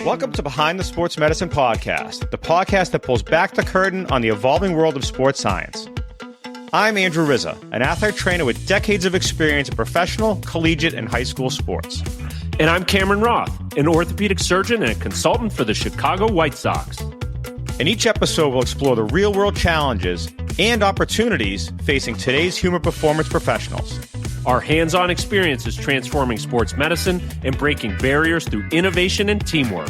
Welcome to Behind the Sports Medicine Podcast, the podcast that pulls back the curtain on the evolving world of sports science. I'm Andrew Rizza, an athlete trainer with decades of experience in professional, collegiate, and high school sports. And I'm Cameron Roth, an orthopedic surgeon and a consultant for the Chicago White Sox. In each episode, we'll explore the real-world challenges and opportunities facing today's human performance professionals. Our hands-on experience is transforming sports medicine and breaking barriers through innovation and teamwork.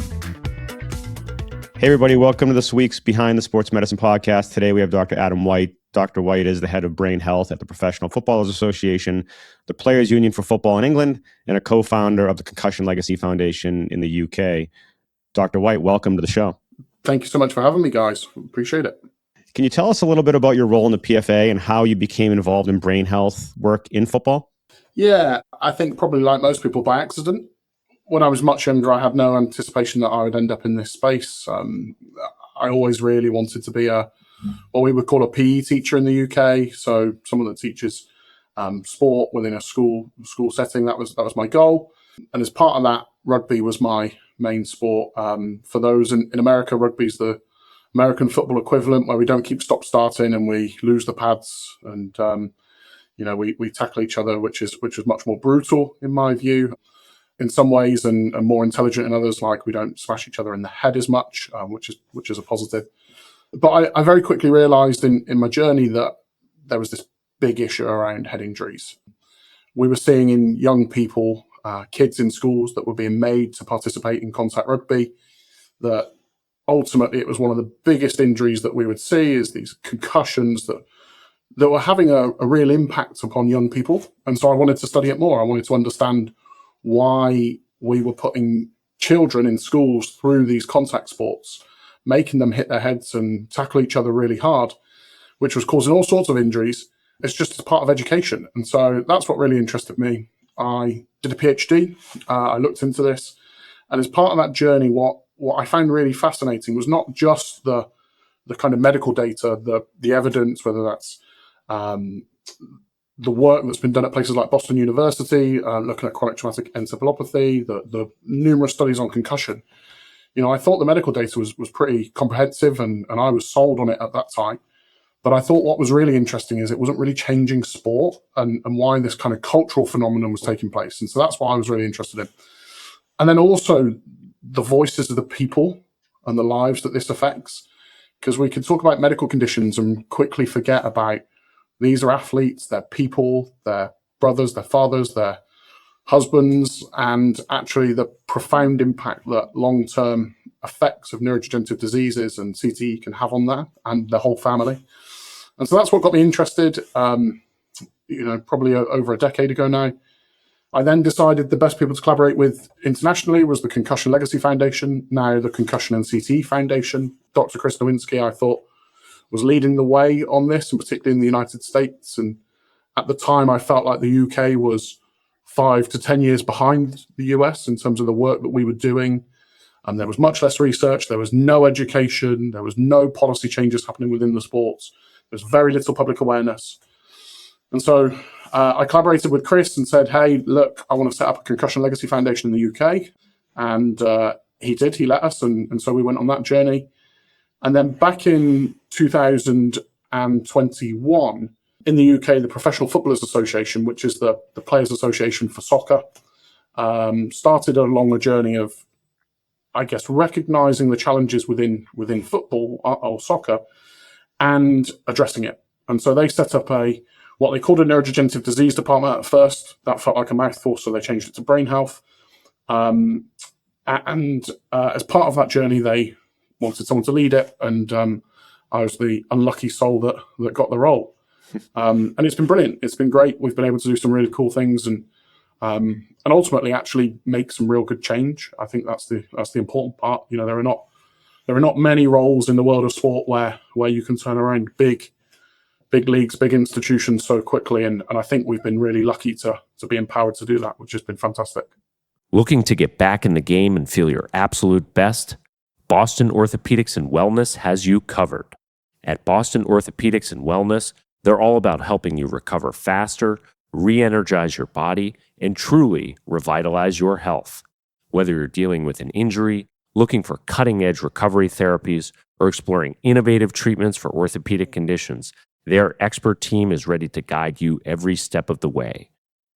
Hey, everybody. Welcome to this week's Behind the Sports Medicine Podcast. Today, we have Dr. Adam White. Dr. White is the head of brain health at the Professional Footballers Association, the Players Union for Football in England, and a co-founder of the Concussion Legacy Foundation in the UK. Dr. White, welcome to the show. Thank you so much for having me, guys. Appreciate it. Can you tell us a little bit about your role in the PFA and how you became involved in brain health work in football? Yeah, I think probably like most people by accident. When I was much younger, I had no anticipation that I would end up in this space. I always really wanted to be what we would call a PE teacher in the UK. So someone that teaches sport within a school setting. That was my goal. And as part of that, rugby was my main sport. For those in America, rugby is the American football equivalent, where we don't keep stop-starting and we lose the pads and we tackle each other, which is much more brutal in my view in some ways, and more intelligent in others. Like we don't smash each other in the head as much, which is a positive. But I very quickly realised in my journey that there was this big issue around head injuries. We were seeing in young people, kids in schools that were being made to participate in contact rugby, that ultimately it was one of the biggest injuries that we would see is these concussions that were having a real impact upon young people. And so I wanted to study it more. I wanted to understand why we were putting children in schools through these contact sports, making them hit their heads and tackle each other really hard, which was causing all sorts of injuries. It's just as part of education. And so that's what really interested me. I did a PhD. I looked into this. And as part of that journey, what I found really fascinating was not just the kind of medical data, the evidence, whether that's the work that's been done at places like Boston University, looking at chronic traumatic encephalopathy, the numerous studies on concussion. I thought the medical data was pretty comprehensive and I was sold on it at that time. But I thought what was really interesting is it wasn't really changing sport and why this kind of cultural phenomenon was taking place. And so that's what I was really interested in. And then also the voices of the people and the lives that this affects, because we can talk about medical conditions and quickly forget about these are athletes, they're people, they're brothers, they're fathers, they're husbands, and actually the profound impact that long-term effects of neurodegenerative diseases and CTE can have on that and the whole family. And so that's what got me interested, probably over a decade ago now. I then decided the best people to collaborate with internationally was the Concussion Legacy Foundation, now the Concussion and CTE Foundation. Dr. Chris Nowinski, I thought, was leading the way on this, and particularly in the United States. And at the time, I felt like the UK was 5 to 10 years behind the US in terms of the work that we were doing. And there was much less research. There was no education. There was no policy changes happening within the sports. There was very little public awareness. And so I collaborated with Chris and said, hey, look, I want to set up a Concussion Legacy Foundation in the UK. And he did. He let us. And so we went on that journey. And then back in 2021, in the UK, the Professional Footballers Association, which is the Players Association for soccer, started along a journey of, I guess, recognizing the challenges within football or soccer and addressing it. And so they set up what they called a neurodegenerative disease department at first. That felt like a mouthful, so they changed it to brain health. And as part of that journey, they wanted someone to lead it, and I was the unlucky soul that got the role. And it's been brilliant. It's been great. We've been able to do some really cool things and ultimately actually make some real good change. I think that's the important part. There are not many roles in the world of sport where you can turn around big leagues, big institutions so quickly, and I think we've been really lucky to be empowered to do that, which has been fantastic. Looking to get back in the game and feel your absolute best? Boston Orthopedics and Wellness has you covered. At Boston Orthopedics and Wellness, they're all about helping you recover faster, re-energize your body, and truly revitalize your health. Whether you're dealing with an injury, looking for cutting-edge recovery therapies, or exploring innovative treatments for orthopedic conditions, their expert team is ready to guide you every step of the way.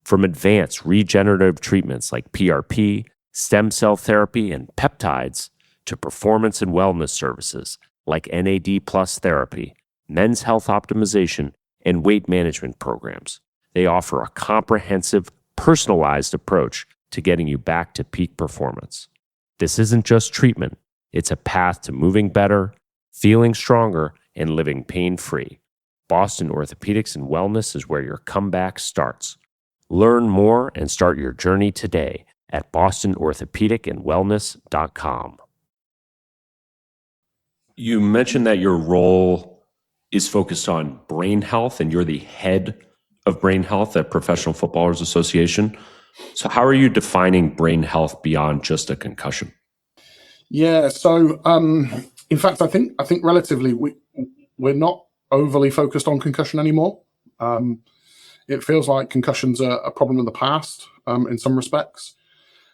From advanced regenerative treatments like PRP, stem cell therapy, and peptides, to performance and wellness services like NAD+ therapy, men's health optimization, and weight management programs, they offer a comprehensive, personalized approach to getting you back to peak performance. This isn't just treatment, it's a path to moving better, feeling stronger, and living pain-free. Boston Orthopedics and Wellness is where your comeback starts. Learn more and start your journey today at bostonorthopedicandwellness.com. You mentioned that your role is focused on brain health, and you're the head of brain health at Professional Footballers Association. So how are you defining brain health beyond just a concussion? Yeah, so in fact, I think relatively we're not overly focused on concussion anymore. It feels like concussions are a problem of the past in some respects.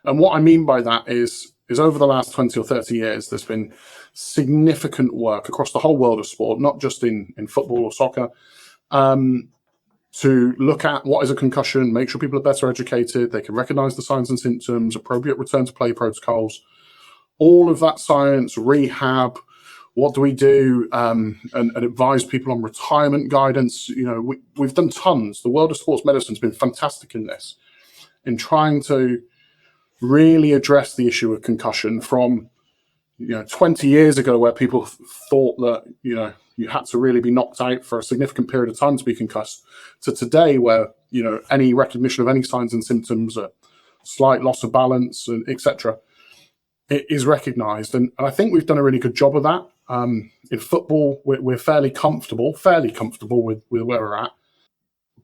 And what I mean by that is over the last 20 or 30 years, there's been significant work across the whole world of sport, not just in football or soccer, to look at what is a concussion, make sure people are better educated, they can recognize the signs and symptoms, appropriate return to play protocols, all of that science, rehab, what do we do, and advise people on retirement guidance. You know, we've done tons. The world of sports medicine has been fantastic in this, in trying to really address the issue of concussion from, 20 years ago, where people thought that, you had to really be knocked out for a significant period of time to be concussed, to today where, any recognition of any signs and symptoms, a slight loss of balance, and etc., it is recognized. And I think we've done a really good job of that. In football, we're fairly comfortable with where we're at.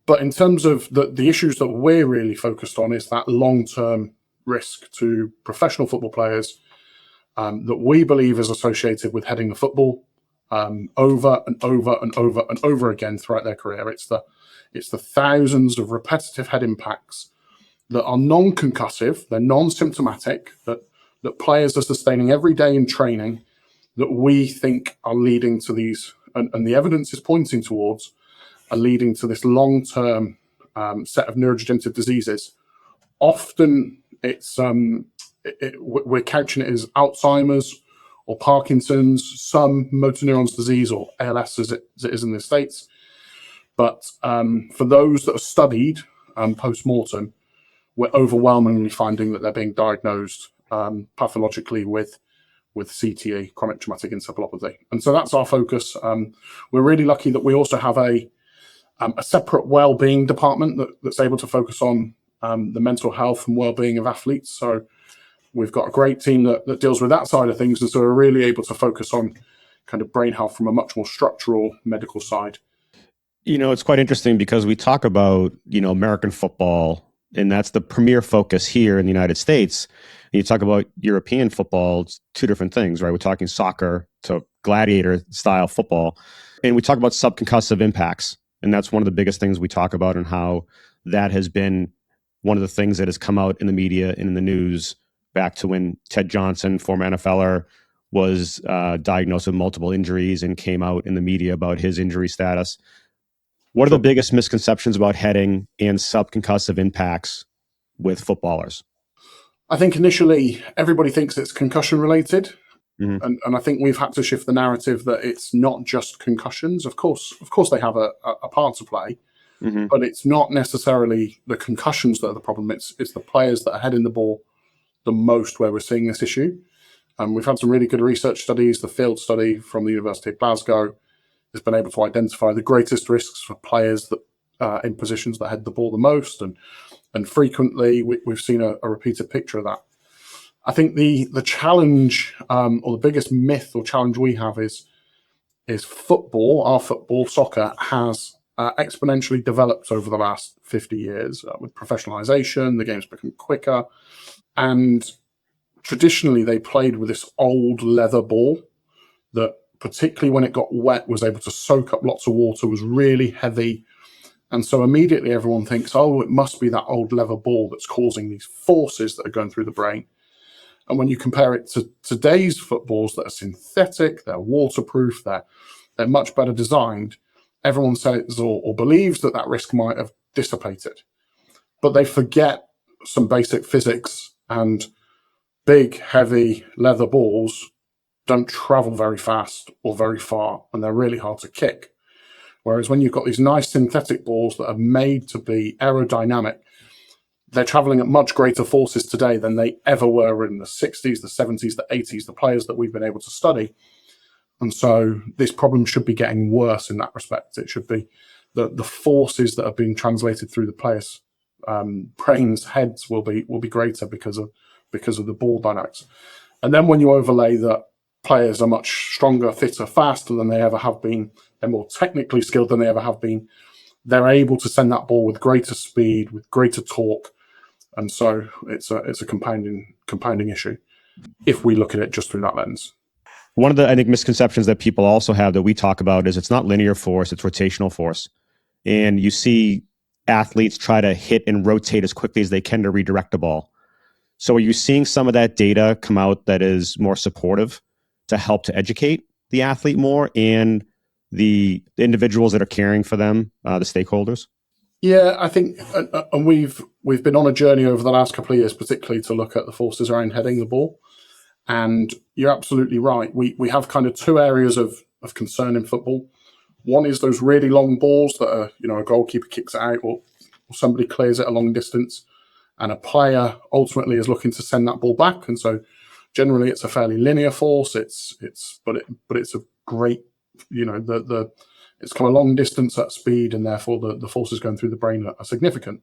But in terms of the issues that we're really focused on is that long-term risk to professional football players that we believe is associated with heading the football over and over and over and over again throughout their career. It's the thousands of repetitive head impacts that are non-concussive, they're non-symptomatic, that players are sustaining every day in training, that we think are leading to these, and the evidence is pointing towards, are leading to this long-term set of neurodegenerative diseases. Often it's we're couching it as Alzheimer's or Parkinson's, some motor neurons disease, or ALS as it is in the States. But for those that are studied post-mortem, we're overwhelmingly finding that they're being diagnosed pathologically with CTE, chronic traumatic encephalopathy. And so that's our focus. We're really lucky that we also have a separate well-being department that's able to focus on the mental health and well-being of athletes. So we've got a great team that deals with that side of things. And so we're really able to focus on kind of brain health from a much more structural medical side. It's quite interesting because we talk about, American football, and that's the premier focus here in the United States. And you talk about European football, it's two different things, right? We're talking soccer to gladiator style football. And we talk about subconcussive impacts. And that's one of the biggest things we talk about, and how that has been one of the things that has come out in the media and in the news back to when Ted Johnson, former NFLer, was diagnosed with multiple injuries and came out in the media about his injury status. What are the biggest misconceptions about heading and subconcussive impacts with footballers? I think initially everybody thinks it's concussion related. Mm-hmm. And I think we've had to shift the narrative that it's not just concussions. Of course they have a part to play, Mm-hmm. but it's not necessarily the concussions that are the problem. It's the players that are heading the ball the most where we're seeing this issue. We've had some really good research studies. The field study from the University of Glasgow has been able to identify the greatest risks for players that in positions that head the ball the most, and frequently we've seen a repeated picture of that. I think the challenge, or the biggest myth or challenge we have is football. Our football, soccer, has exponentially developed over the last 50 years with professionalization. The game's become quicker, and traditionally they played with this old leather ball that, particularly when it got wet, was able to soak up lots of water, was really heavy. And so immediately everyone thinks, oh, it must be that old leather ball that's causing these forces that are going through the brain. And when you compare it to today's footballs that are synthetic, they're waterproof, they're much better designed, everyone says or believes that risk might have dissipated. But they forget some basic physics, and big, heavy leather balls don't travel very fast or very far, and they're really hard to kick. Whereas when you've got these nice synthetic balls that are made to be aerodynamic, they're traveling at much greater forces today than they ever were in the 60s, the 70s, the 80s, the players that we've been able to study. And so this problem should be getting worse in that respect. It should be the forces that are being translated through the players' brains, heads will be greater because of the ball dynamics. And then when you overlay that players are much stronger, fitter, faster than they ever have been, they're more technically skilled than they ever have been, they're able to send that ball with greater speed, with greater torque. And so it's a compounding issue if we look at it just through that lens. One of the, I think, misconceptions that people also have that we talk about is it's not linear force, it's rotational force. And you see athletes try to hit and rotate as quickly as they can to redirect the ball. So are you seeing some of that data come out that is more supportive to help to educate the athlete more and the individuals that are caring for them, the stakeholders? Yeah, I think, and we've been on a journey over the last couple of years, particularly to look at the forces around heading the ball. And you're absolutely right. We have kind of two areas of concern in football. One is those really long balls that are, a goalkeeper kicks it out or somebody clears it a long distance, and a player ultimately is looking to send that ball back. And so generally it's a fairly linear force. But it's a great, it's come a long distance at speed, and therefore the forces going through the brain are significant.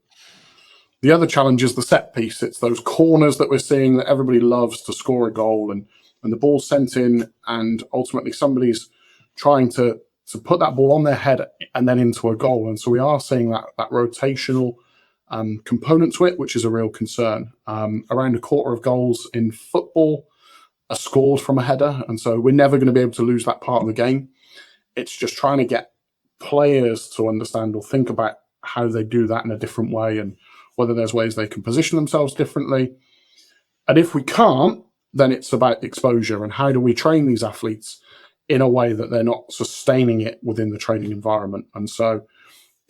The other challenge is the set piece. It's those corners that we're seeing that everybody loves to score a goal, and the ball's sent in, and ultimately somebody's trying to put that ball on their head and then into a goal. And so we are seeing that rotational component to it, which is a real concern. Around a quarter of goals in football are scored from a header, and so we're never going to be able to lose that part of the game. It's just trying to get players to understand or think about how they do that in a different way, and whether there's ways they can position themselves differently. And if we can't, then it's about exposure and how do we train these athletes in a way that they're not sustaining it within the training environment. And so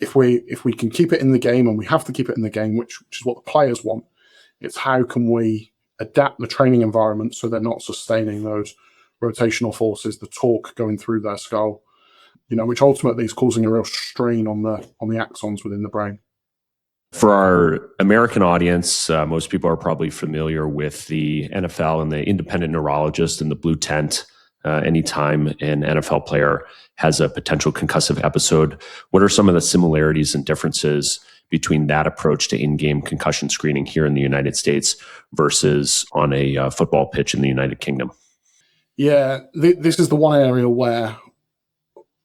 if we can keep it in the game, and we have to keep it in the game, which is what the players want, it's how can we adapt the training environment so they're not sustaining those rotational forces, the torque going through their skull, which ultimately is causing a real strain on the axons within the brain. For our American audience, most people are probably familiar with the NFL and the independent neurologist in the blue tent. Anytime an NFL player has a potential concussive episode, what are some of the similarities and differences between that approach to in-game concussion screening here in the United States versus on a football pitch in the United Kingdom? Yeah, this is the one area where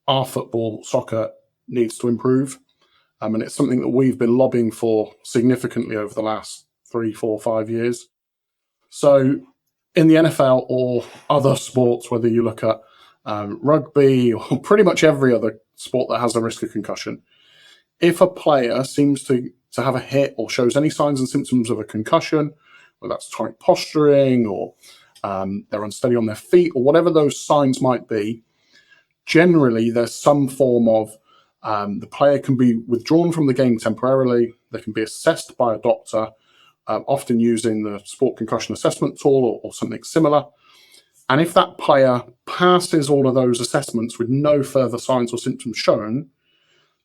our football, soccer, needs to improve. And it's something that we've been lobbying for significantly over the last 3, 4, 5 years. So in the NFL or other sports, whether you look at rugby or pretty much every other sport that has a risk of concussion, if a player seems to have a hit or shows any signs and symptoms of a concussion, whether that's tight posturing or they're unsteady on their feet or whatever those signs might be, generally there's some form of the player can be withdrawn from the game temporarily. They can be assessed by a doctor, often using the sport concussion assessment tool or something similar. And if that player passes all of those assessments with no further signs or symptoms shown,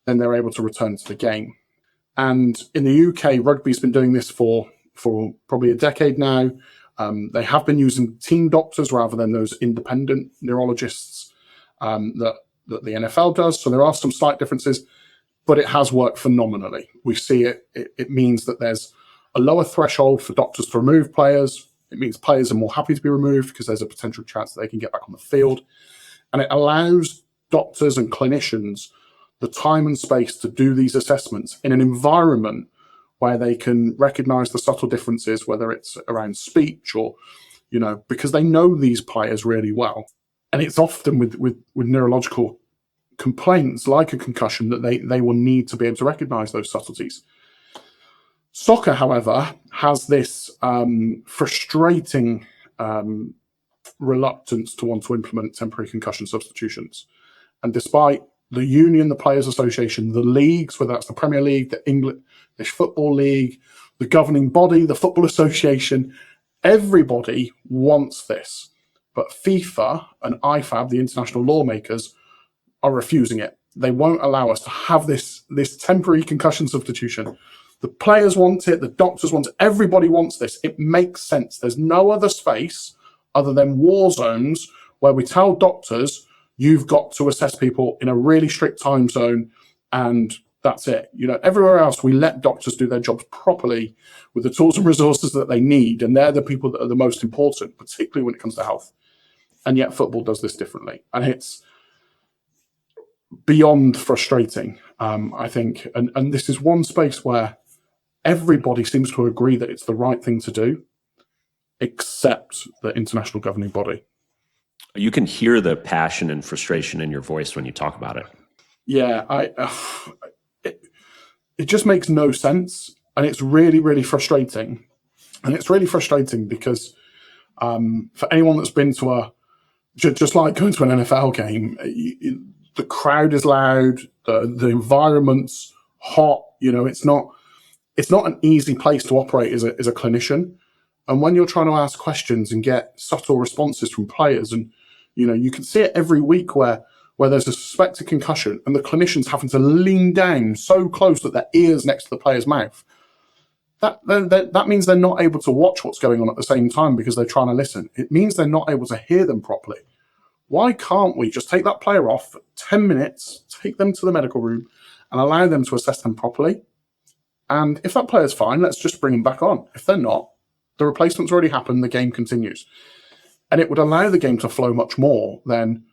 then they're able to return to the game. And in the UK, rugby's been doing this for probably a decade now. They have been using team doctors rather than those independent neurologists that the NFL does. So there are some slight differences, but it has worked phenomenally. We see it means that there's a lower threshold for doctors to remove players. It means players are more happy to be removed because there's a potential chance that they can get back on the field. And it allows doctors and clinicians the time and space to do these assessments in an environment where they can recognize the subtle differences, whether it's around speech or, because they know these players really well. And it's often with neurological complaints like a concussion that they will need to be able to recognize those subtleties. Soccer, however, has this frustrating reluctance to want to implement temporary concussion substitutions. And despite the union, the Players Association, the leagues, whether that's the Premier League, the English Football League, the governing body, the Football Association, everybody wants this. But FIFA and IFAB, the international lawmakers, are refusing it. They won't allow us to have this temporary concussion substitution. The players want it, the doctors want it, everybody wants this. It makes sense. There's no other space other than war zones where we tell doctors, you've got to assess people in a really strict time zone, and that's it. Everywhere else, we let doctors do their jobs properly with the tools and resources that they need, and they're the people that are the most important, particularly when it comes to health. And yet football does this differently. And it's beyond frustrating, I think. And this is one space where everybody seems to agree that it's the right thing to do, except the international governing body. You can hear the passion and frustration in your voice when you talk about it. Yeah, it just makes no sense. And it's really, really frustrating. And it's really frustrating because for anyone that's been to just like going to an NFL game, the crowd is loud, the environment's hot. It's not an easy place to operate as a clinician. And when you're trying to ask questions and get subtle responses from players, and you can see it every week where there's a suspected concussion and the clinician's having to lean down so close that their ear's next to the player's mouth. That means they're not able to watch what's going on at the same time because they're trying to listen. It means they're not able to hear them properly. Why can't we just take that player off for 10 minutes, take them to the medical room and allow them to assess them properly? And if that player's fine, let's just bring them back on. If they're not, the replacement's already happened, the game continues. And it would allow the game to flow much more than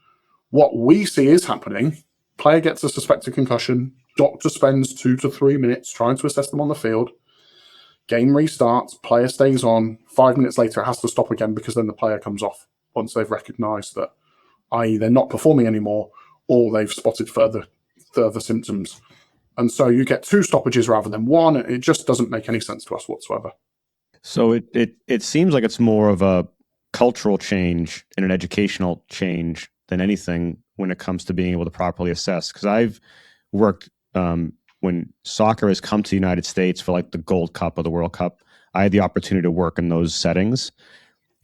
what we see is happening. Player gets a suspected concussion, doctor spends 2 to 3 minutes trying to assess them on the field, game restarts, player stays on, 5 minutes later it has to stop again because then the player comes off once they've recognised that, i.e. they're not performing anymore, or they've spotted further symptoms. And so you get 2 stoppages rather than 1. It just doesn't make any sense to us whatsoever. So it seems like it's more of a cultural change and an educational change than anything when it comes to being able to properly assess. Because I've worked when soccer has come to the United States for like the Gold Cup or the World Cup, I had the opportunity to work in those settings,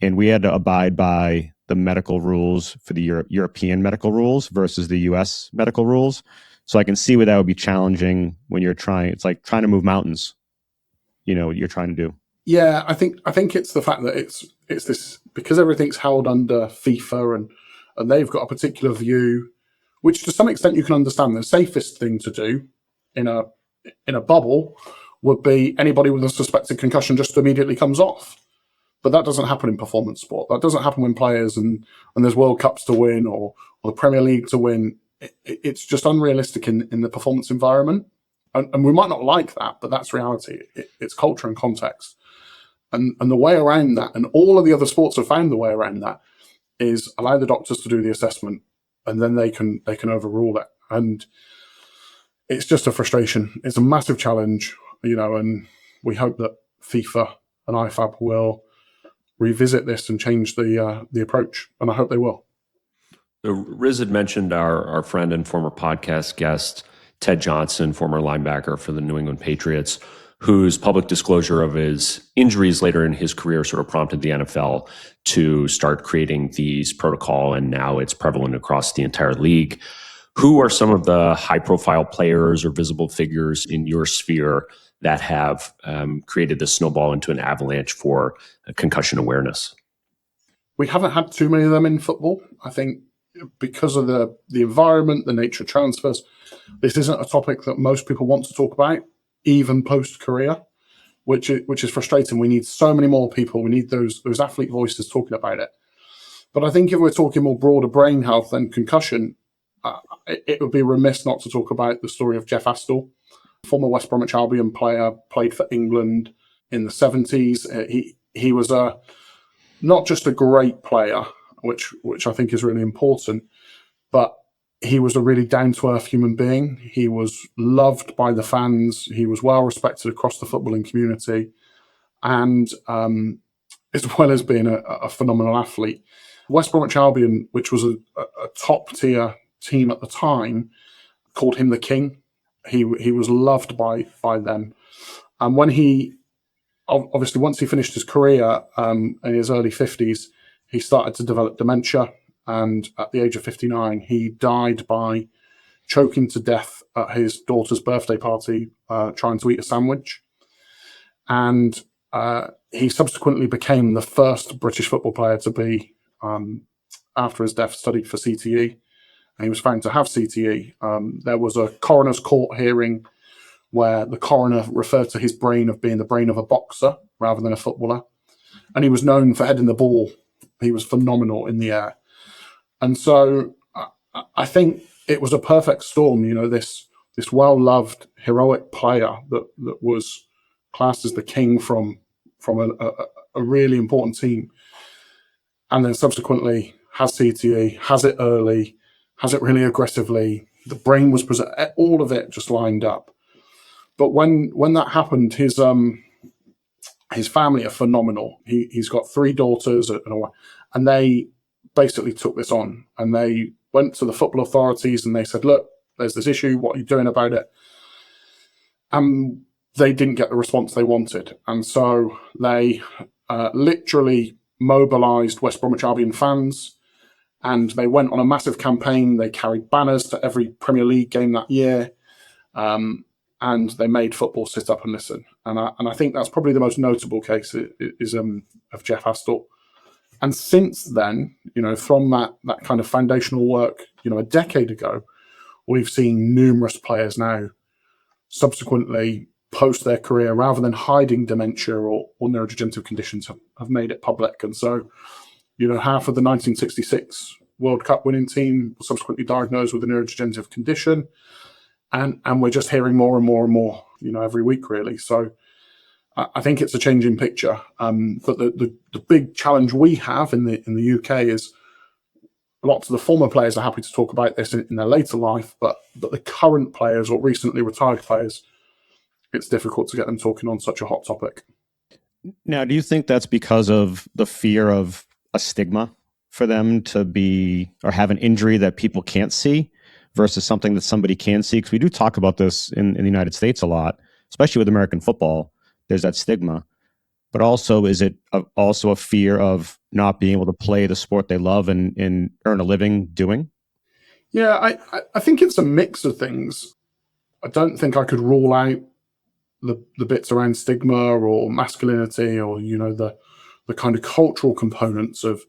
and we had to abide by the medical rules for the European medical rules versus the US medical rules. So I can see where that would be challenging when it's like trying to move mountains, what you're trying to do. Yeah, I think it's the fact that it's this, because everything's held under FIFA and they've got a particular view, which to some extent you can understand. The safest thing to do in a bubble would be anybody with a suspected concussion just immediately comes off. But that doesn't happen in performance sport. That doesn't happen when players and there's World Cups to win or the Premier League to win. It's just unrealistic in the performance environment. And we might not like that, but that's reality. It's culture and context. And the way around that, and all of the other sports have found the way around that, is allow the doctors to do the assessment, and then they can overrule it. And it's just a frustration. It's a massive challenge, and we hope that FIFA and IFAB will revisit this and change the approach, and I hope they will. Riz had mentioned our friend and former podcast guest, Ted Johnson, former linebacker for the New England Patriots, whose public disclosure of his injuries later in his career sort of prompted the NFL to start creating these protocol, and now it's prevalent across the entire league. Who are some of the high-profile players or visible figures in your sphere that have created this snowball into an avalanche for concussion awareness? We haven't had too many of them in football. I think because of the environment, the nature of transfers, this isn't a topic that most people want to talk about, even post-career, which is frustrating. We need so many more people. We need those athlete voices talking about it. But I think if we're talking more broader brain health than concussion, it would be remiss not to talk about the story of Jeff Astle, former West Bromwich Albion player, played for England in the 70s. He was not just a great player, which I think is really important, but he was a really down-to-earth human being. He was loved by the fans. He was well respected across the footballing community. And as well as being a phenomenal athlete. West Bromwich Albion, which was a top tier team at the time, called him the king. He was loved by them. And when he, obviously, once he finished his career in his early 50s, he started to develop dementia. And at the age of 59, he died by choking to death at his daughter's birthday party, trying to eat a sandwich. And he subsequently became the first British football player to be, after his death, studied for CTE. And he was found to have CTE. There was a coroner's court hearing where the coroner referred to his brain of being the brain of a boxer rather than a footballer. And he was known for heading the ball. He was phenomenal in the air. And so I think it was a perfect storm, this well-loved, heroic player that was classed as the king from a really important team, and then subsequently has CTE, has it early, has it really aggressively. The brain was present, all of it just lined up. But when that happened, his family are phenomenal. He's got 3 daughters and they basically took this on, and they went to the football authorities and they said, look, there's this issue, what are you doing about it? And they didn't get the response they wanted. And so they literally mobilized West Bromwich Albion fans, and they went on a massive campaign. They carried banners to every Premier League game that year, and they made football sit up and listen. And I think that's probably the most notable case is of Jeff Astle. And since then, from that kind of foundational work, a decade ago, we've seen numerous players now subsequently post their career, rather than hiding dementia or neurodegenerative conditions, have made it public. And so, half of the 1966 World Cup winning team was subsequently diagnosed with a neurodegenerative condition. And we're just hearing more and more and more, every week, really. So I think it's a changing picture. But the big challenge we have in the UK is lots of the former players are happy to talk about this in their later life, but the current players or recently retired players, it's difficult to get them talking on such a hot topic. Now, do you think that's because of the fear of a stigma for them to be or have an injury that people can't see versus something that somebody can see? Because we do talk about this in the United States a lot, especially with American football. There's that stigma. But also, is it also a fear of not being able to play the sport they love and earn a living doing? Yeah, I think it's a mix of things. I don't think I could rule out the bits around stigma or masculinity or, the kind of cultural components of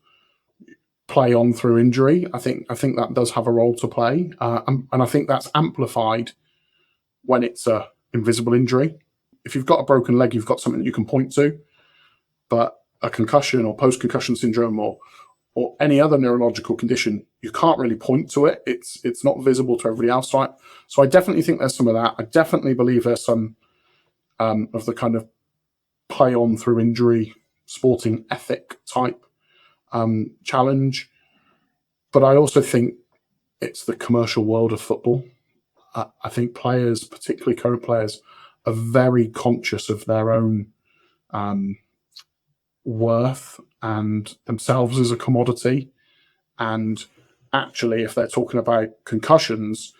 play on through injury. I think that does have a role to play. And I think that's amplified when it's a invisible injury. If you've got a broken leg, you've got something you can point to. But a concussion or post-concussion syndrome or any other neurological condition, you can't really point to it. It's not visible to everybody else. So I definitely think there's some of that. I definitely believe there's some of the kind of play on through injury, sporting ethic type challenge. But I also think it's the commercial world of football. I think players, particularly current players, are very conscious of their own worth and themselves as a commodity. And actually, if they're talking about concussions,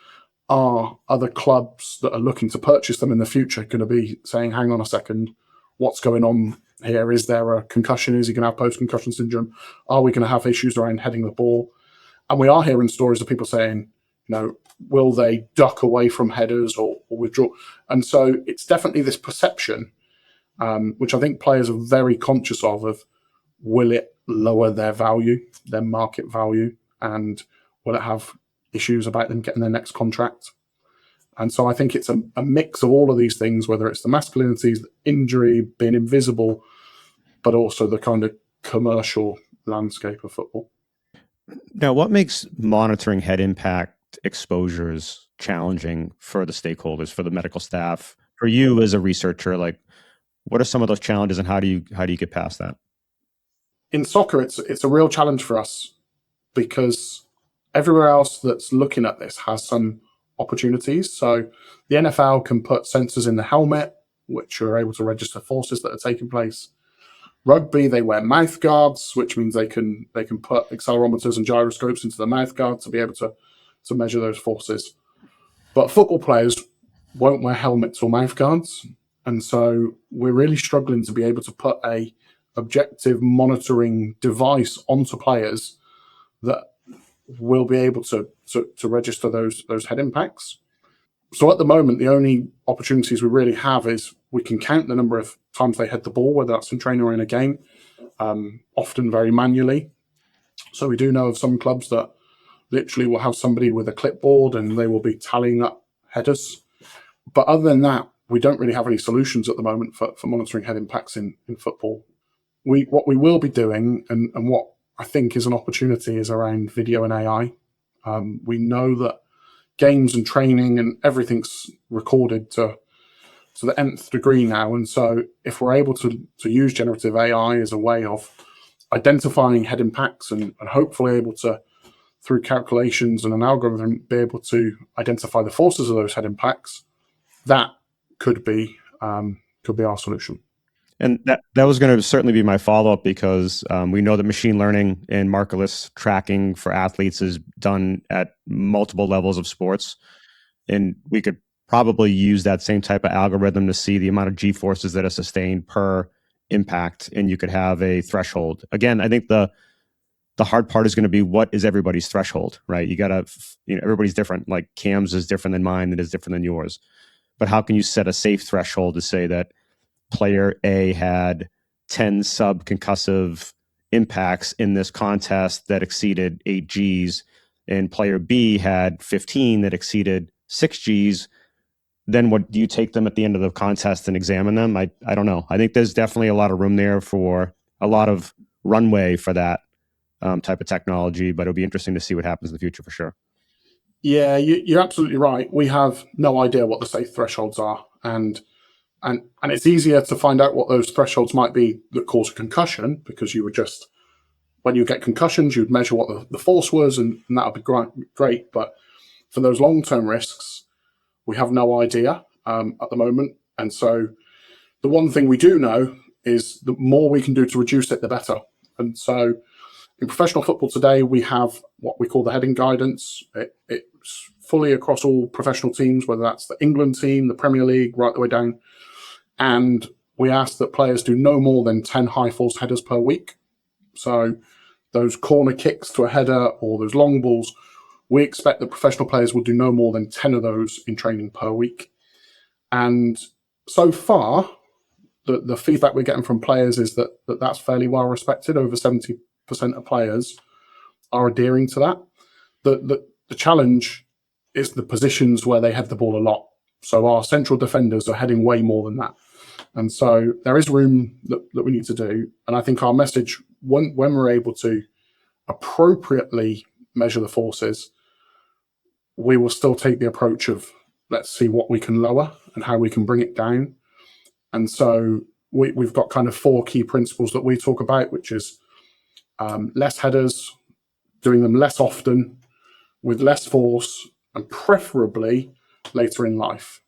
are other clubs that are looking to purchase them in the future going to be saying, hang on a second, what's going on here? Is there a concussion? Is he going to have post-concussion syndrome? Are we going to have issues around heading the ball? And we are hearing stories of people saying, will they duck away from headers or withdraw? And so it's definitely this perception, which I think players are very conscious of will it lower their value, their market value, and will it have issues about them getting their next contract? And so I think it's a mix of all of these things, whether it's the masculinities, the injury, being invisible, but also the kind of commercial landscape of football. Now, what makes monitoring head impact exposures challenging for the stakeholders, for the medical staff, for you as a researcher? Like, what are some of those challenges, and how do you get past that? In soccer, it's a real challenge for us because everywhere else that's looking at this has some opportunities. So the NFL can put sensors in the helmet, which are able to register forces that are taking place. Rugby, they wear mouth guards, which means they can put accelerometers and gyroscopes into the mouth guard to be able to measure those forces. But football players won't wear helmets or mouth guards. And so we're really struggling to be able to put a objective monitoring device onto players that will be able to register those head impacts. So at the moment, the only opportunities we really have is we can count the number of times they hit the ball, whether that's in training or in a game, often very manually. So we do know of some clubs that literally will have somebody with a clipboard and they will be tallying up headers. But other than that, we don't really have any solutions at the moment for monitoring head impacts in football. What we will be doing, and what I think is an opportunity, is around video and AI. We know that games and training and everything's recorded to the nth degree now. And so if we're able to use generative AI as a way of identifying head impacts and hopefully able to, through calculations and an algorithm, be able to identify the forces of those head impacts, that could be our solution. And that was going to certainly be my follow-up, because we know that machine learning and markerless tracking for athletes is done at multiple levels of sports. And we could probably use that same type of algorithm to see the amount of G forces that are sustained per impact. And you could have a threshold. Again, I think the hard part is going to be, what is everybody's threshold, right? You got to, everybody's different. Like Cam's is different than mine, that is different than yours. But how can you set a safe threshold to say that player A had 10 subconcussive impacts in this contest that exceeded 8 Gs, and player B had 15 that exceeded 6 Gs? Then what do you take them at the end of the contest and examine them? I don't know. I think there's definitely a lot of room there for a lot of runway for that type of technology, but it'll be interesting to see what happens in the future for sure. Yeah, you're absolutely right. We have no idea what the safe thresholds are, and it's easier to find out what those thresholds might be that cause a concussion, because you would just, when you get concussions, you'd measure what the force was, and that would be great. But for those long-term risks, we have no idea at the moment. And so the one thing we do know is the more we can do to reduce it, the better. And so in professional football today, we have what we call the heading guidance. It's fully across all professional teams, whether that's the England team, the Premier League, right the way down. And we ask that players do no more than 10 high force headers per week. So those corner kicks to a header or those long balls, we expect that professional players will do no more than 10 of those in training per week. And so far, the feedback we're getting from players is that's fairly well respected. Over 70% of players are adhering to that. The challenge is the positions where they head the ball a lot. So our central defenders are heading way more than that. And so there is room that we need to do. And I think our message, when we're able to appropriately measure the forces, we will still take the approach of, let's see what we can lower and how we can bring it down. And so we've got kind of 4 key principles that we talk about, which is less headers, doing them less often, with less force, and preferably later in life.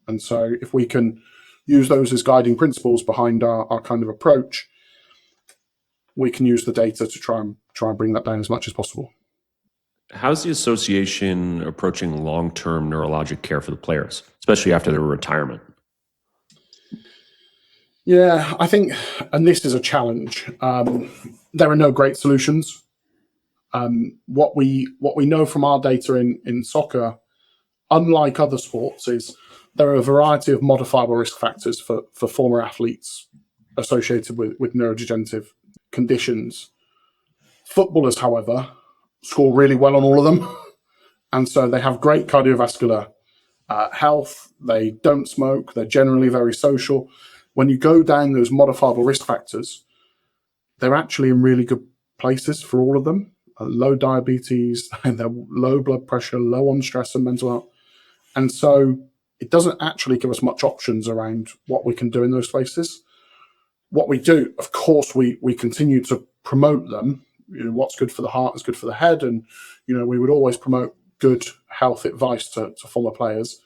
And so if we can use those as guiding principles behind our kind of approach, we can use the data to try and bring that down as much as possible. How's the association approaching long-term neurologic care for the players, especially after their retirement? Yeah, I think, and this is a challenge, there are no great solutions. What we know from our data in soccer, unlike other sports, is there are a variety of modifiable risk factors for former athletes associated with neurodegenerative conditions. Footballers, however, score really well on all of them. And so they have great cardiovascular health. They don't smoke. They're generally very social. When you go down those modifiable risk factors, they're actually in really good places for all of them. Low diabetes, and they're low blood pressure, low on stress and mental health. And so it doesn't actually give us much options around what we can do in those places. What we do, of course, we continue to promote them. What's good for the heart is good for the head. And, we would always promote good health advice to former players,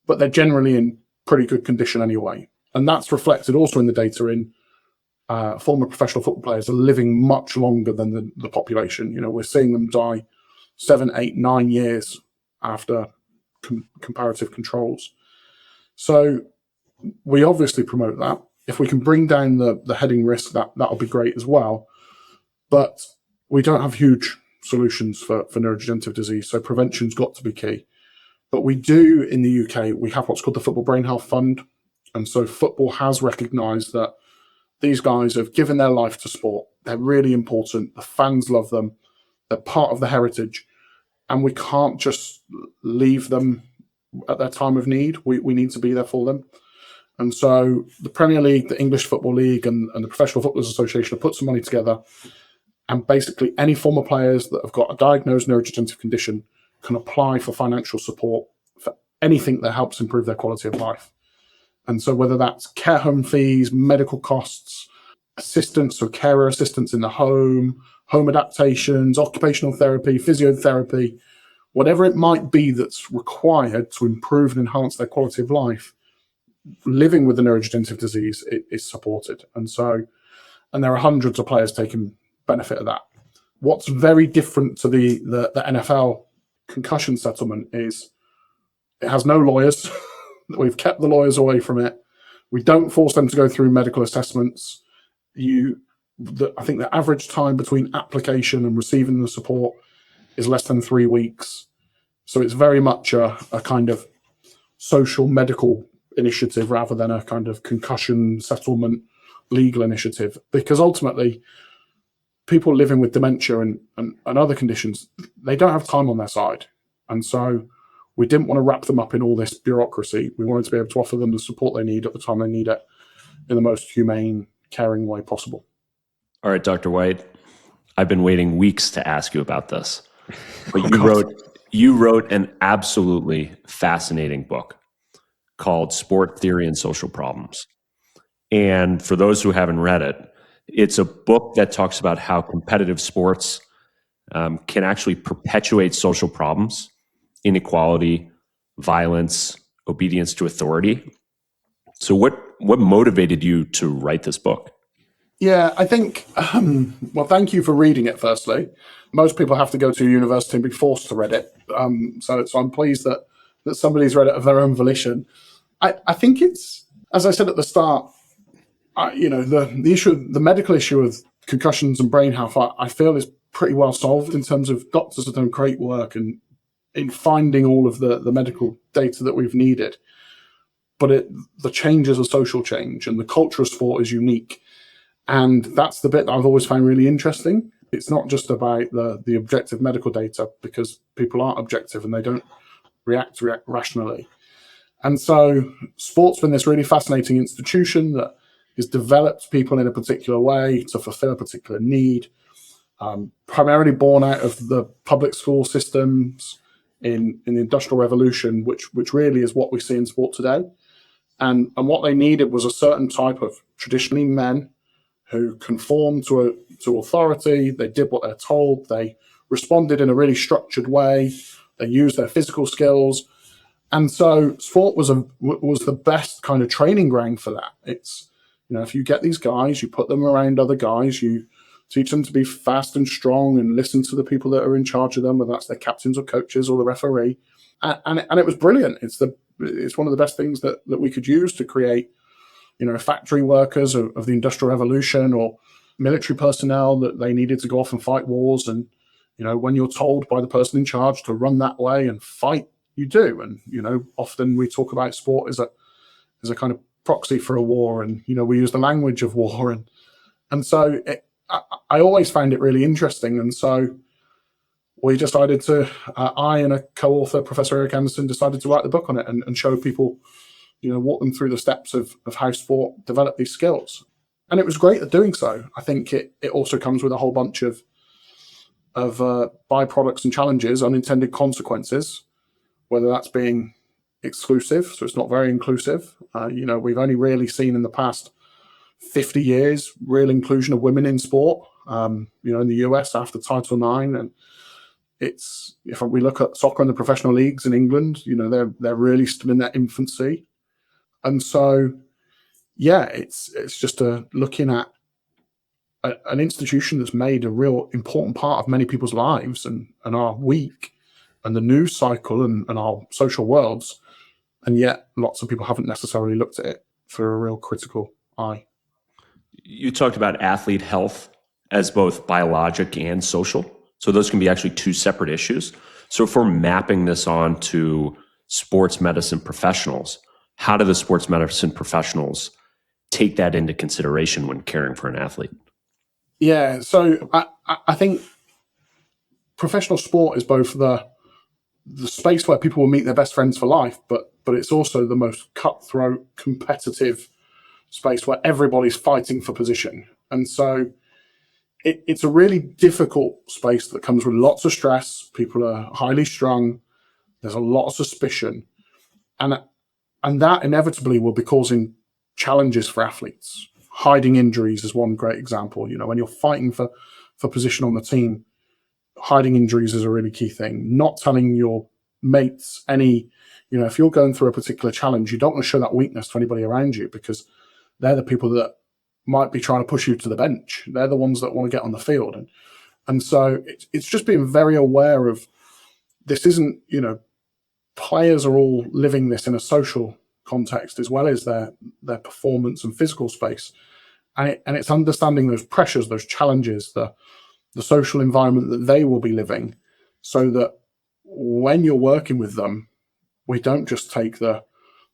but they're generally in pretty good condition anyway. And that's reflected also in the data in former professional football players are living much longer than the population. We're seeing them die 7, 8, 9 years after comparative controls. So we obviously promote that. If we can bring down the heading risk, that'll be great as well. But we don't have huge solutions for neurodegenerative disease, so prevention's got to be key. But we do, in the UK, we have what's called the Football Brain Health Fund. And so football has recognised that these guys have given their life to sport. They're really important. The fans love them. They're part of the heritage. And we can't just leave them at their time of need. We need to be there for them. And so the Premier League, the English Football League, and the Professional Footballers Association have put some money together. And basically any former players that have got a diagnosed neurodegenerative condition can apply for financial support for anything that helps improve their quality of life. And so whether that's care home fees, medical costs, assistance or carer assistance in the home adaptations, occupational therapy, physiotherapy, whatever it might be that's required to improve and enhance their quality of life, living with the neurodegenerative disease is supported. And there are hundreds of players taking benefit of that. What's very different to the NFL concussion settlement is it has no lawyers. We've kept the lawyers away from it. We don't force them to go through medical assessments. I think the average time between application and receiving the support is less than 3 weeks. So it's very much a kind of social medical initiative rather than a kind of concussion settlement legal initiative, because ultimately people living with dementia and other conditions, they don't have time on their side. And so we didn't want to wrap them up in all this bureaucracy. We wanted to be able to offer them the support they need at the time they need it in the most humane, caring way possible. All right, Dr. White, I've been waiting weeks to ask you about this. But you wrote an absolutely fascinating book called Sport Theory and Social Problems. And for those who haven't read it, it's a book that talks about how competitive sports can actually perpetuate social problems, inequality, violence, obedience to authority. So what motivated you to write this book? Yeah, I think, well, thank you for reading it, firstly. Most people have to go to university and be forced to read it. So I'm pleased that somebody's read it of their own volition. I think it's, as I said at the start, the medical issue of concussions and brain health, I feel is pretty well solved in terms of doctors have done great work in finding all of the medical data that we've needed. But the change is a social change, and the culture of sport is unique. And that's the bit that I've always found really interesting. It's not just about the objective medical data, because people aren't objective and they don't react rationally. And so sport's been this really fascinating institution that has developed people in a particular way to fulfill a particular need, primarily born out of the public school systems in the Industrial Revolution, which really is what we see in sport today. And what they needed was a certain type of traditionally men who conformed to authority. They did what they're told. They responded in a really structured way. They used their physical skills. And so sport was the best kind of training ground for that. It's, if you get these guys, you put them around other guys, you teach them to be fast and strong and listen to the people that are in charge of them, whether that's their captains or coaches or the referee. And it was brilliant. It's one of the best things that we could use to create, factory workers of the Industrial Revolution, or military personnel that they needed to go off and fight wars. And, when you're told by the person in charge to run that way and fight, you do. And, often we talk about sport as a kind of proxy for a war, and, we use the language of war. And so I always found it really interesting. And so we decided to, I and a co-author, Professor Eric Anderson, decided to write the book on it and show people, walk them through the steps of how sport developed these skills. And it was great at doing so. I think it also comes with a whole bunch of byproducts and challenges, unintended consequences, whether that's being exclusive, so it's not very inclusive. We've only really seen in the past 50 years real inclusion of women in sport, in the US after Title IX. And if we look at soccer and the professional leagues in England, they're really still in their infancy. And so, yeah, it's just looking at an institution that's made a real important part of many people's lives and our week and the news cycle and our social worlds. And yet lots of people haven't necessarily looked at it through a real critical eye. You talked about athlete health as both biologic and social. So those can be actually two separate issues. So if we're mapping this on to sports medicine professionals, how do the sports medicine professionals take that into consideration when caring for an athlete? Yeah, so I think professional sport is both the space where people will meet their best friends for life, but it's also the most cutthroat, competitive space where everybody's fighting for position. And so it's a really difficult space that comes with lots of stress. People are highly strung. There's a lot of suspicion. And that inevitably will be causing challenges for athletes. Hiding injuries is one great example. When you're fighting for position on the team, hiding injuries is a really key thing. Not telling your mates any, if you're going through a particular challenge, you don't want to show that weakness to anybody around you, because they're the people that might be trying to push you to the bench. They're the ones that want to get on the field. And so it's just being very aware of this isn't, players are all living this in a social context as well as their performance and physical space. And it's understanding those pressures, those challenges, the social environment that they will be living, so that when you're working with them, we don't just take the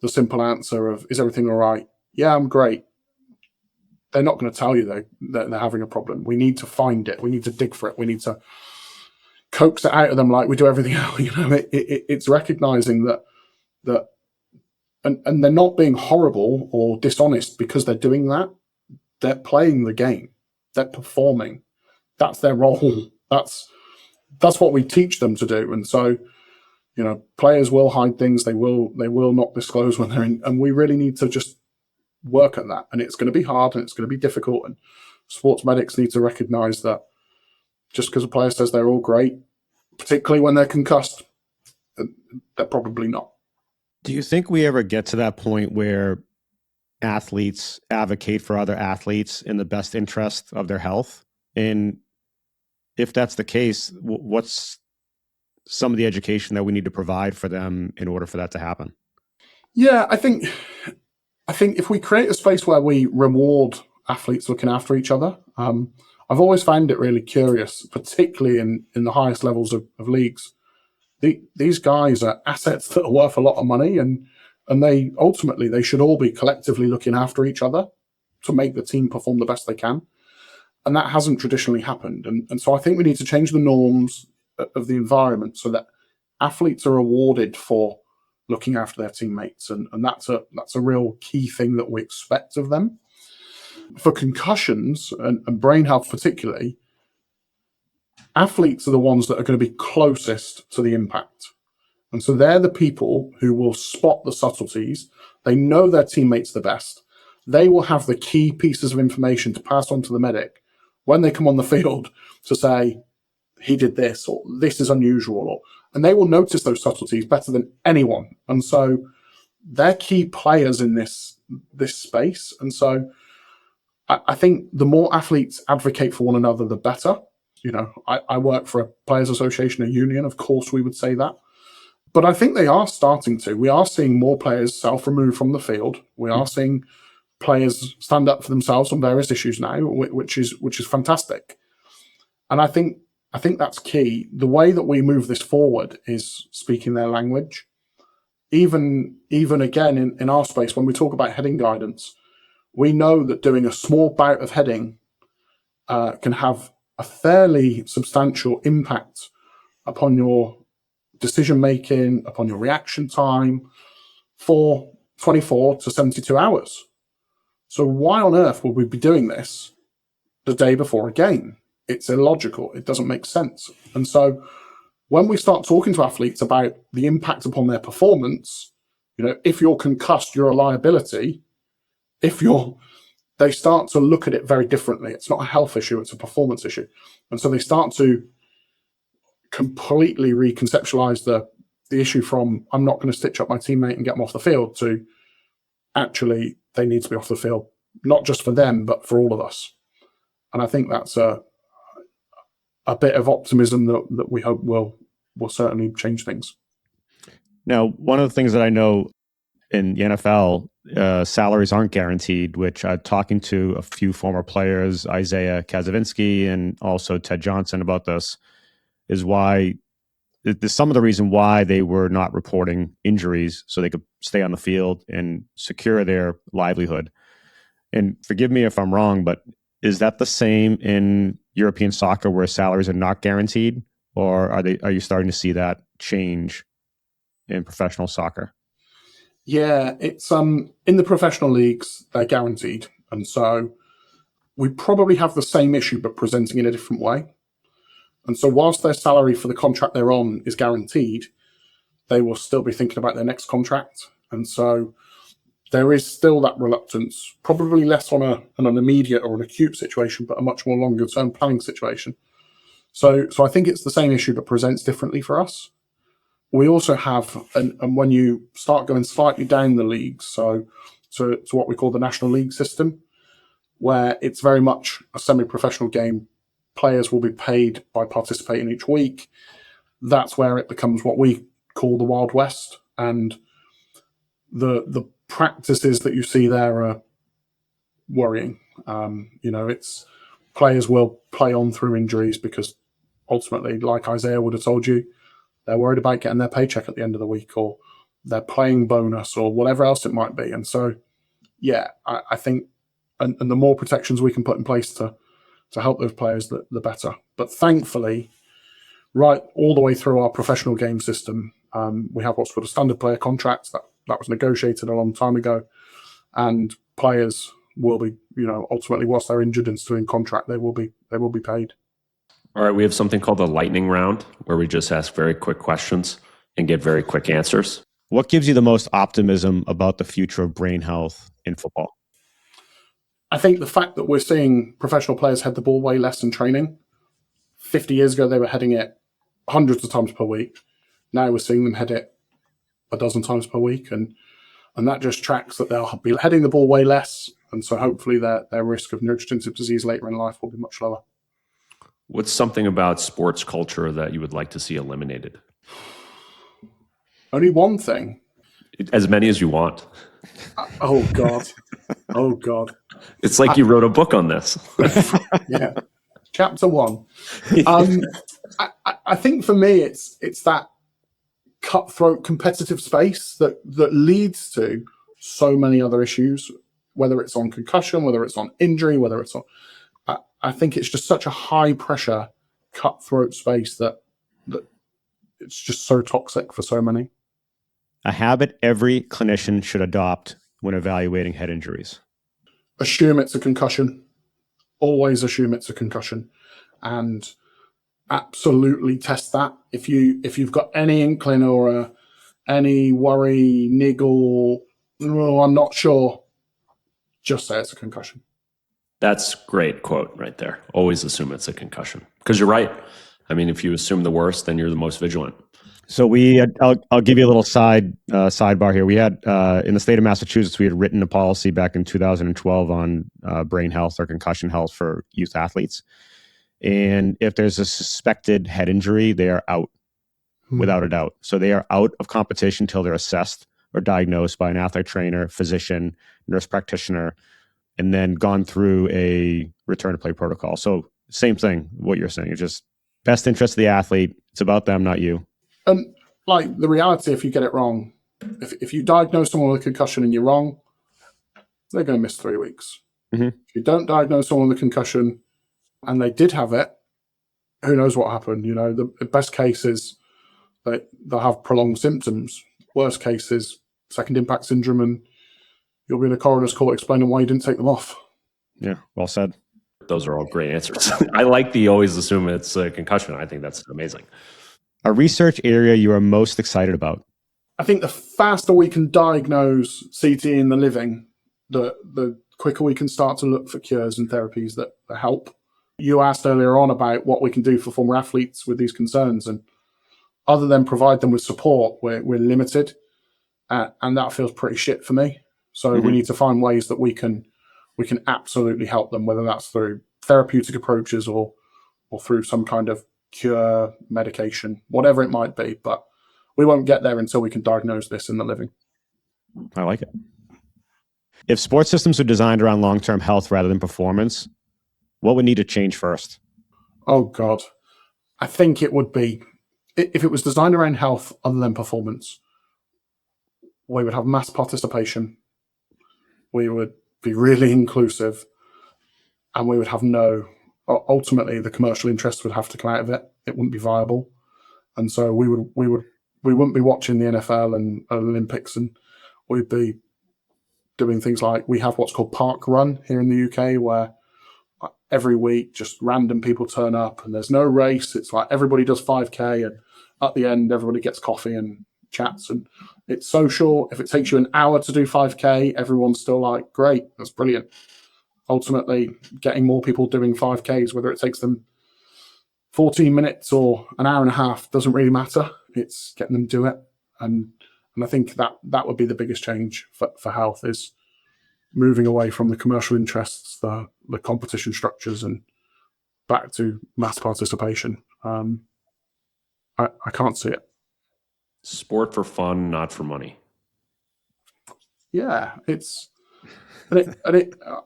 simple answer of, is everything all right? Yeah, I'm great. They're not going to tell you that they're having a problem. We need to find it. We need to dig for it. We need to coax it out of them like we do everything else. It's recognizing that and they're not being horrible or dishonest because they're doing that. They're playing the game. They're performing. That's their role. That's what we teach them to do. And so, players will hide things. They will not disclose when they're in, and we really need to just work at that. And it's going to be hard and it's going to be difficult. And sports medics need to recognize that just because a player says they're all great, particularly when they're concussed, they're probably not. Do you think we ever get to that point where athletes advocate for other athletes in the best interest of their health? And if that's the case, what's some of the education that we need to provide for them in order for that to happen? Yeah, I think if we create a space where we reward athletes looking after each other, I've always found it really curious, particularly in the highest levels of leagues. These guys are assets that are worth a lot of money, and they ultimately they should all be collectively looking after each other to make the team perform the best they can. And that hasn't traditionally happened. And so I think we need to change the norms of the environment so that athletes are rewarded for looking after their teammates. And that's a real key thing that we expect of them. For concussions and brain health particularly, athletes are the ones that are going to be closest to the impact. And so they're the people who will spot the subtleties. They know their teammates the best. They will have the key pieces of information to pass on to the medic when they come on the field to say, he did this, or this is unusual, and they will notice those subtleties better than anyone. And so they're key players in this space. And so I think the more athletes advocate for one another, the better. I work for a players association, a union. Of course, we would say that. But I think they are starting to. We are seeing more players self-remove from the field. We are seeing players stand up for themselves on various issues now, which is fantastic. And I think that's key. The way that we move this forward is speaking their language. Even again in our space, when we talk about heading guidance, we know that doing a small bout of heading can have a fairly substantial impact upon your decision making, upon your reaction time for 24 to 72 hours. So why on earth would we be doing this the day before a game? It's illogical. It doesn't make sense. And so when we start talking to athletes about the impact upon their performance, if you're concussed, you're a liability. They start to look at it very differently. It's not a health issue, it's a performance issue. And so they start to completely reconceptualize the issue from, I'm not going to stitch up my teammate and get them off the field, to actually they need to be off the field, not just for them, but for all of us. And I think that's a bit of optimism that we hope will certainly change things. Now, one of the things that I know in the NFL, salaries aren't guaranteed, which talking to a few former players, Isaiah Kazavinsky and also Ted Johnson about this, is why there's some of the reason why they were not reporting injuries so they could stay on the field and secure their livelihood. And forgive me if I'm wrong, but is that the same in European soccer where salaries are not guaranteed, or are you starting to see that change in professional soccer? Yeah, it's in the professional leagues, they're guaranteed. And so we probably have the same issue, but presenting in a different way. And so whilst their salary for the contract they're on is guaranteed, they will still be thinking about their next contract. And so there is still that reluctance, probably less on an immediate or an acute situation, but a much more longer term planning situation. So I think it's the same issue, but presents differently for us. We also have, and when you start going slightly down the leagues, so to what we call the National League system, where it's very much a semi-professional game, players will be paid by participating each week. That's where it becomes what we call the Wild West, and the practices that you see there are worrying. It's players will play on through injuries because ultimately, like Isaiah would have told you, they're worried about getting their paycheck at the end of the week or their playing bonus or whatever else it might be. And so, yeah, I think, and the more protections we can put in place to help those players, the better. But thankfully, right all the way through our professional game system, we have what's called a standard player contract that was negotiated a long time ago, and players will be, ultimately, whilst they're injured and still in contract, they will be paid. All right, we have something called the lightning round, where we just ask very quick questions and get very quick answers. What gives you the most optimism about the future of brain health in football? I think the fact that we're seeing professional players head the ball way less in training. 50 years ago, they were heading it hundreds of times per week. Now we're seeing them head it a dozen times per week. And that just tracks that they'll be heading the ball way less. And so hopefully their risk of neurodegenerative disease later in life will be much lower. What's something about sports culture that you would like to see eliminated? Only one thing. As many as you want. Oh, God. Oh, God. It's like you wrote a book on this. Yeah. Chapter 1. I think for me, it's that cutthroat competitive space that leads to so many other issues, whether it's on concussion, whether it's on injury, whether it's on... I think it's just such a high pressure cutthroat space that it's just so toxic for so many. A habit every clinician should adopt when evaluating head injuries. Assume it's a concussion. Always assume it's a concussion, and absolutely test that. If you've got any inkling or any worry, niggle, I'm not sure, just say it's a concussion. That's a great quote right there. Always assume it's a concussion. Because you're right. I mean, if you assume the worst, then you're the most vigilant. So I'll give you a little sidebar here. We had in the state of Massachusetts, we had written a policy back in 2012 on brain health or concussion health for youth athletes. And if there's a suspected head injury, they are out without a doubt. So they are out of competition till they're assessed or diagnosed by an athletic trainer, physician, nurse practitioner, and then gone through a return to play protocol. So same thing, what you're saying. It's just best interest of the athlete. It's about them, not you. And like the reality, if you get it wrong, if you diagnose someone with a concussion and you're wrong, they're going to miss 3 weeks. Mm-hmm. If you don't diagnose someone with a concussion and they did have it, who knows what happened? The best case is that they'll have prolonged symptoms. Worst case is second impact syndrome, and you'll be in a coroner's court explaining why you didn't take them off. Yeah, well said. Those are all great answers. I like the always assume it's a concussion. I think that's amazing. A research area you are most excited about? I think the faster we can diagnose CTE in the living, the quicker we can start to look for cures and therapies that help. You asked earlier on about what we can do for former athletes with these concerns, and other than provide them with support, we're limited, and that feels pretty shit for me. So we need to find ways that we can absolutely help them, whether that's through therapeutic approaches or through some kind of cure, medication, whatever it might be. But we won't get there until we can diagnose this in the living. I like it. If sports systems are designed around long-term health rather than performance, what would need to change first? Oh, God. I think it would be, if it was designed around health other than performance, we would have mass participation, we would be really inclusive, and we would have ultimately the commercial interests would have to come out of it. It wouldn't be viable. And so we wouldn't be watching the NFL and Olympics, and we'd be doing things like, we have what's called Park Run here in the UK, where every week just random people turn up and there's no race. It's like everybody does 5K, and at the end everybody gets coffee and chats, and it's social. If it takes you an hour to do 5K, everyone's still like, great, that's brilliant. Ultimately, getting more people doing 5Ks, whether it takes them 14 minutes or an hour and a half, doesn't really matter. It's getting them to do it. And I think that would be the biggest change for health, is moving away from the commercial interests, the competition structures, and back to mass participation. I can't see it. Sport for fun, not for money. Yeah, like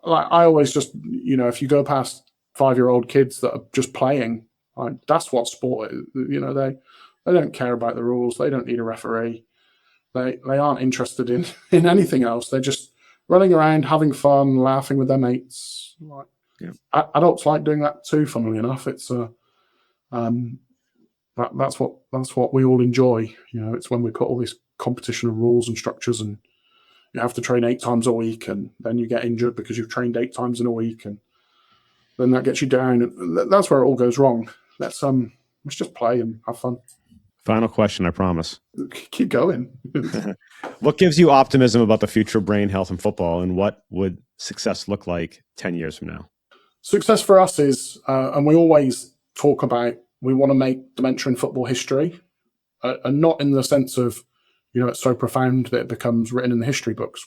I always just, if you go past 5-year-old kids that are just playing, like, that's what sport is. They don't care about the rules. They don't need a referee. They aren't interested in anything else. They're just running around, having fun, laughing with their mates. Like, yeah. Adults like doing that too. Funnily enough, it's that's what we all enjoy. It's when we put all this competition and rules and structures, and you have to train 8 times a week, and then you get injured because you've trained 8 times in a week, and then that gets you down. That's where it all goes wrong. Let's just play and have fun. Final question, I promise. Keep going. What gives you optimism about the future of brain health in football, and what would success look like 10 years from now? Success for us is, and we always talk about, we want to make dementia in football history, and not in the sense of, it's so profound that it becomes written in the history books.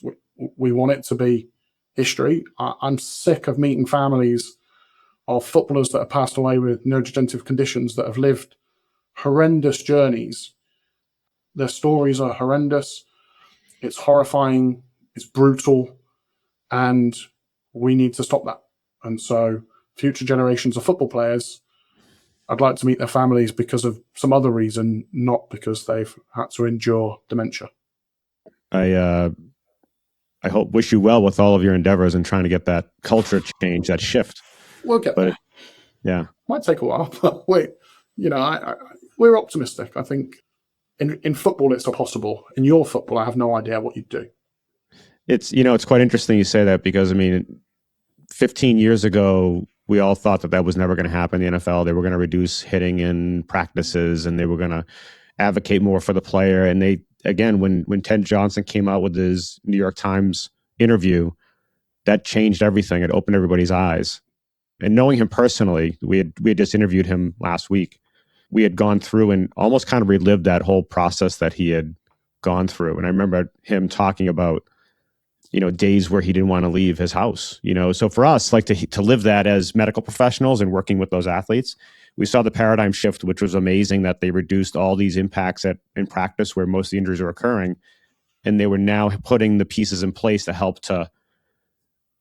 We want it to be history. I'm sick of meeting families of footballers that have passed away with neurodegenerative conditions, that have lived horrendous journeys. Their stories are horrendous. It's horrifying. It's brutal. And we need to stop that. And so future generations of football players, I'd like to meet their families because of some other reason, not because they've had to endure dementia. I wish you well with all of your endeavors and trying to get that culture change, that shift. We'll get there. Yeah. Might take a while, but we're optimistic. I think in football, it's possible. In your football, I have no idea what you'd do. It's quite interesting you say that, because 15 years ago, we all thought that was never going to happen in the NFL. They were going to reduce hitting in practices, and they were going to advocate more for the player. And they, again, when Ted Johnson came out with his New York Times interview, that changed everything. It opened everybody's eyes. And knowing him personally, we had just interviewed him last week. We had gone through and almost kind of relived that whole process that he had gone through. And I remember him talking about, days where he didn't want to leave his house. So for us, like to live that as medical professionals and working with those athletes, we saw the paradigm shift, which was amazing, that they reduced all these impacts in practice where most of the injuries are occurring. And they were now putting the pieces in place to help to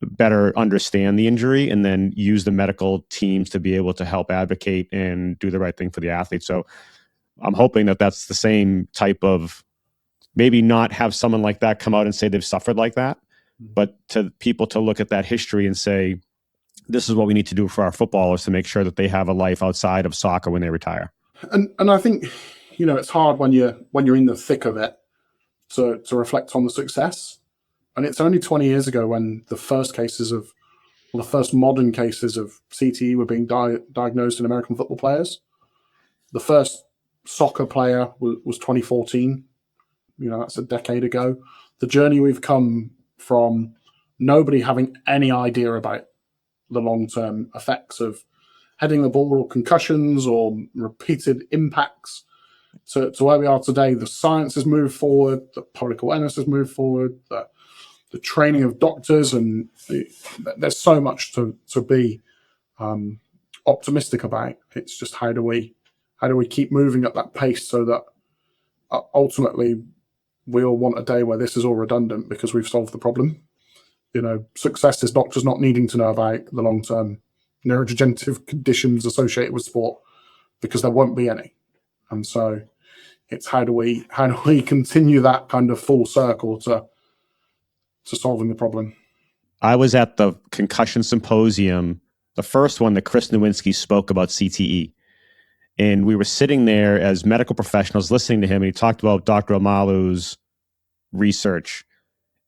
better understand the injury, and then use the medical teams to be able to help advocate and do the right thing for the athlete. So I'm hoping that that's the same type of, maybe not have someone like that come out and say they've suffered like that, but to people to look at that history and say, this is what we need to do for our footballers to make sure that they have a life outside of soccer when they retire. And I think, it's hard when you're in the thick of it to reflect on the success. And it's only 20 years ago when the first modern cases of CTE were being diagnosed in American football players. The first soccer player was 2014. That's a decade ago. The journey we've come from nobody having any idea about the long-term effects of heading the ball or concussions or repeated impacts to where we are today. The science has moved forward. The public awareness has moved forward. The training of doctors, and there's so much to be optimistic about. It's just how do we keep moving at that pace so that ultimately we all want a day where this is all redundant because we've solved the problem. Success is doctors not needing to know about the long-term neurodegenerative conditions associated with sport because there won't be any. And so it's how do we continue that kind of full circle to solving the problem. I was at the Concussion Symposium, the first one that Chris Nowinski spoke about CTE. And we were sitting there as medical professionals listening to him, and he talked about Dr. Omalu's research.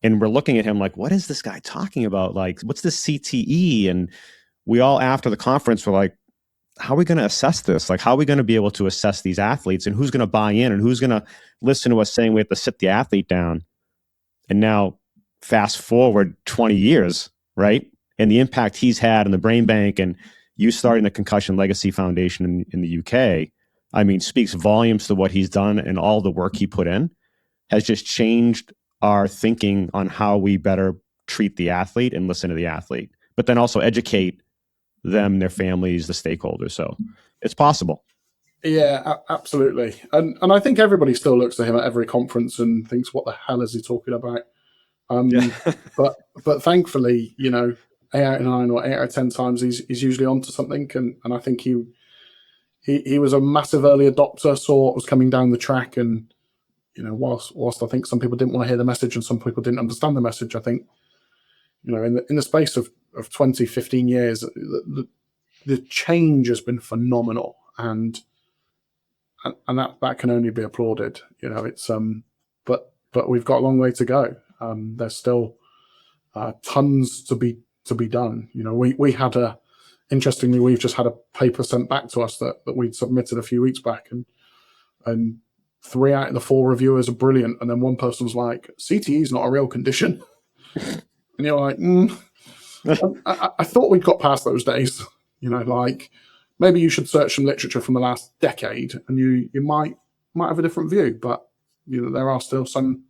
And we're looking at him like, what is this guy talking about? Like, what's this CTE? And we all, after the conference, were like, how are we going to assess this? Like, how are we going to be able to assess these athletes, and who's going to buy in, and who's going to listen to us saying we have to sit the athlete down? And now fast forward 20 years, right? And the impact he's had in the brain bank, and you starting the Concussion Legacy Foundation in the UK, I mean, speaks volumes to what he's done, and all the work he put in has just changed our thinking on how we better treat the athlete and listen to the athlete, but then also educate them, their families, the stakeholders. So it's possible. Yeah, absolutely. And I think everybody still looks at him at every conference and thinks, what the hell is he talking about? But thankfully, 8 out of 9 or 8 out of 10 times he's usually onto something. And I think he was a massive early adopter, saw what was coming down the track. And, whilst I think some people didn't want to hear the message and some people didn't understand the message, I think, in the space of 20, 15 years, the change has been phenomenal. And that can only be applauded. It's but we've got a long way to go. There's still tons to be done. We had interestingly, we've just had a paper sent back to us that we'd submitted a few weeks back, and 3 out of the 4 reviewers are brilliant, and then one person was like, CTE is not a real condition. And you're like, I thought we'd got past those days. Like, maybe you should search some literature from the last decade, and you might have a different view. But there are still some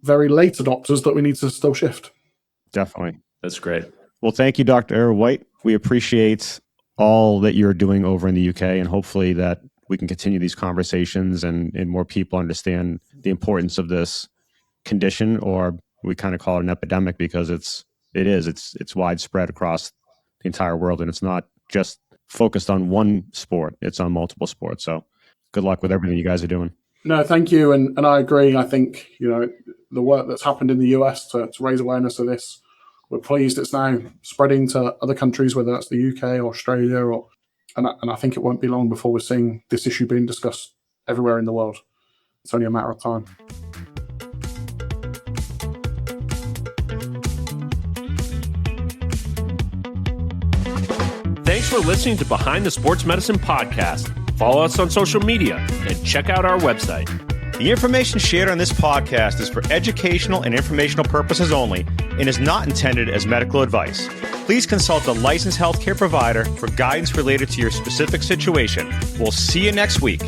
very late adopters that we need to still shift. Definitely. That's great. Well, thank you, Dr. White. We appreciate all that you're doing over in the UK, and hopefully that we can continue these conversations and more people understand the importance of this condition, or we kind of call it an epidemic because it's widespread across the entire world, and it's not just focused on one sport, it's on multiple sports. So good luck with everything you guys are doing. No, thank you. And I agree. I think, the work that's happened in the US to raise awareness of this, we're pleased it's now spreading to other countries, whether that's the UK or Australia, and I think it won't be long before we're seeing this issue being discussed everywhere in the world. It's only a matter of time. Thanks for listening to Behind the Sports Medicine Podcast. Follow us on social media and check out our website. The information shared on this podcast is for educational and informational purposes only and is not intended as medical advice. Please consult a licensed healthcare provider for guidance related to your specific situation. We'll see you next week.